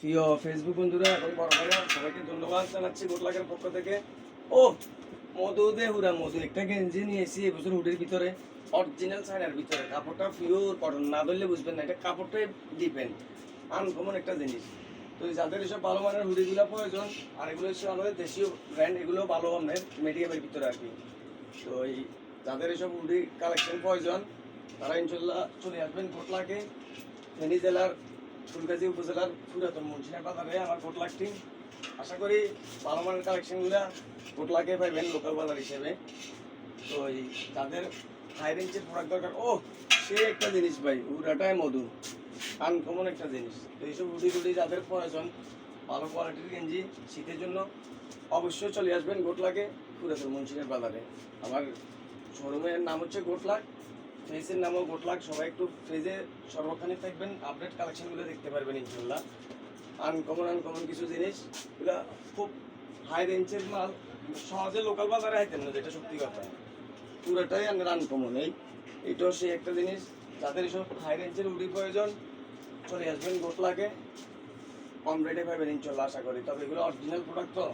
প্রিয় ফেসবুক বন্ধুরা এবং বড় ভাইরা সবাইকে ধন্যবাদ জানাচ্ছি গোটলাকের পক্ষ থেকে। ও মধু দে হুরা মধু একটা গেঞ্জি নিয়ে এসেছি এবছর হুডের ভিতরে, অরিজিনাল চায়নার ভিতরে, কাপড়টা পিওর কটন, না ধরলে বুঝবেন না, এটা কাপড়টাই ডিপেন্ড, আনকমন একটা জিনিস। তো যাদের এসব ভালো মানের হুডিগুলো প্রয়োজন, আর এগুলো হচ্ছে আমাদের দেশীয় ব্র্যান্ড, এগুলো ভালো মানের মিডিয়ামের ভিতরে আর কি। তো এই যাদের এসব হুডি কালেকশন প্রয়োজন তারা ইনশাল্লাহ চলে আসবেন গোটলাকে, ফেনী জেলার ফুলগাজী উপজেলার পুরাতন মুন্সিনা বাজারে আমার গোটলাক টিম। আশা করি ভালো মানের কালেকশনগুলো গোটলাকে পাইবেন লোকাল বাজার হিসেবে। তো এই যাদের হাই রেঞ্জের প্রোডাক্ট দরকার, ও সে একটা জিনিস ভাই, উড়াটাই মধু, আনকমন একটা জিনিস। তো এইসব রুটি টুটি যাদের প্রয়োজন, ভালো কোয়ালিটির গেঞ্জি শীতের জন্য অবশ্যই চলে আসবেন গোটলাকে পুরাতন মুন্সিনের বাজারে। আমার শোরুমের নাম হচ্ছে গোটলাক, ফেসের নামও গোটলাক। সবাই একটু ফেজে সর্বক্ষণে থাকবেন, আপডেট কালেকশনগুলো দেখতে পারবেন ইনশাল্লাহ। আনকমন কিছু জিনিস, এগুলো খুব হাই রেঞ্জের মাল, সহজে লোকাল বাজারে আইতেন না, যেটা সত্যি কথা, পুরোটাই আনকমন। এইটাও সেই একটা জিনিস, যাদের এসব হাই রেঞ্জের উডি প্রয়োজন চলে আসবেন গোটলাকে, কম রেটে পাবেন ইনশাল্লাহ আশা করি। তবে এগুলো অরিজিনাল প্রোডাক্ট, তো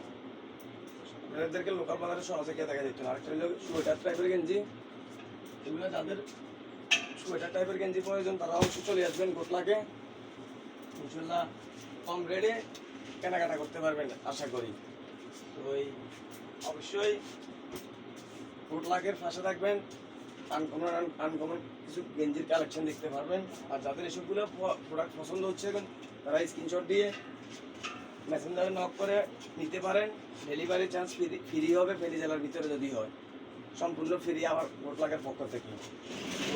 এদেরকে লোকাল বাজারে সহজে কে দেখা যেত না। আরেকটা হলো সোয়েটার টাইপের গেঞ্জি, এগুলো যাদের সোয়েটার টাইপের গেঞ্জি প্রয়োজন তারা অবশ্যই চলে আসবেন গোটলাকে, ইনশাল্লাহ কম রেটে কেনাকাটা করতে পারবেন আশা করি। তো অবশ্যই গোটলাকের পাশে থাকবেন, আনকমন কিছু গেঞ্জির কালেকশন দেখতে পারবেন। আর যাদের এসবগুলো প্রোডাক্ট পছন্দ হচ্ছে তারা স্ক্রিনশট দিয়ে মেসেঞ্জারে নক করে নিতে পারেন। ডেলিভারি চার্জ ফ্রি হবে, ফেনী জেলার ভিতরে যদি হয় সম্পূর্ণ ফ্রি আমার গোটলাকের পক্ষ থেকে।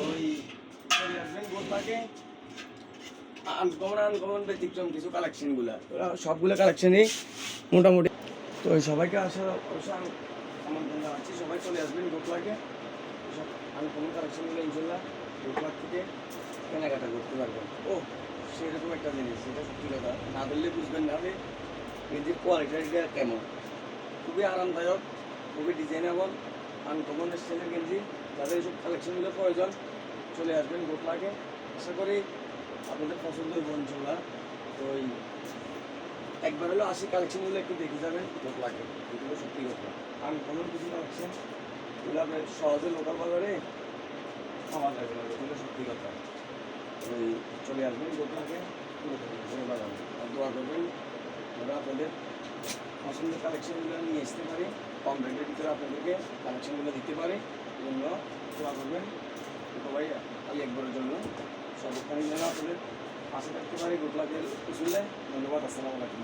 ওই চলে আসবেন গোটলাকে, আনকমন ব্যতিক্রম কিছু কালেকশনগুলো, সবগুলো কালেকশনই মোটামুটি। তো সবাইকে আসার অবশ্যই আমন্ত্রণ জানাচ্ছি, সবাই চলে আসবেন গোটলাকে, সব আনকমন কালেকশনগুলো ইনশাল্লাহ গোটলাক থেকে কেনাকাটা করতে পারবেন। ও সেরকম একটা জিনিস, যেটা সত্যি কথা, না ধরলে বুঝবেন না যে গেঞ্জির কোয়ালিটিটা কেমন। খুবই আরামদায়ক, খুবই ডিজাইনেবল, আনকমন স্টাইলের গেঞ্জি। যাদের এইসব কালেকশনগুলো প্রয়োজন চলে আসবেন গোটলাকে, আশা করি আপনাদের পছন্দ হইব ইনশাল্লাহ। তো একবার হলেও আসি কালেকশনগুলো একটু দেখে যাবেন গোটলাকে, এগুলো সত্যি কথা আনকমন কিছু কালেকশন, এগুলো আপনার সহজে লোকাল বাজারে পাওয়া যাবে না, এগুলো সত্যি কথা। চলে আসবেন গোটলাকে বাজারে, আর দোয়া করবেন আমরা আপনাদের পছন্দের কালেকশনগুলো নিয়ে আসতে পারি, কম রেটের ভিতরে আপনাদেরকে কালেকশনগুলো দিতে পারি, জন্য দোয়া করবেন সবাই। একবারের জন্য সর্বক্ষণের জন্য আপনাদের পাশে থাকতে পারি গোটলাকের উসুলে। ধন্যবাদ, আসসালামু আলাইকুম।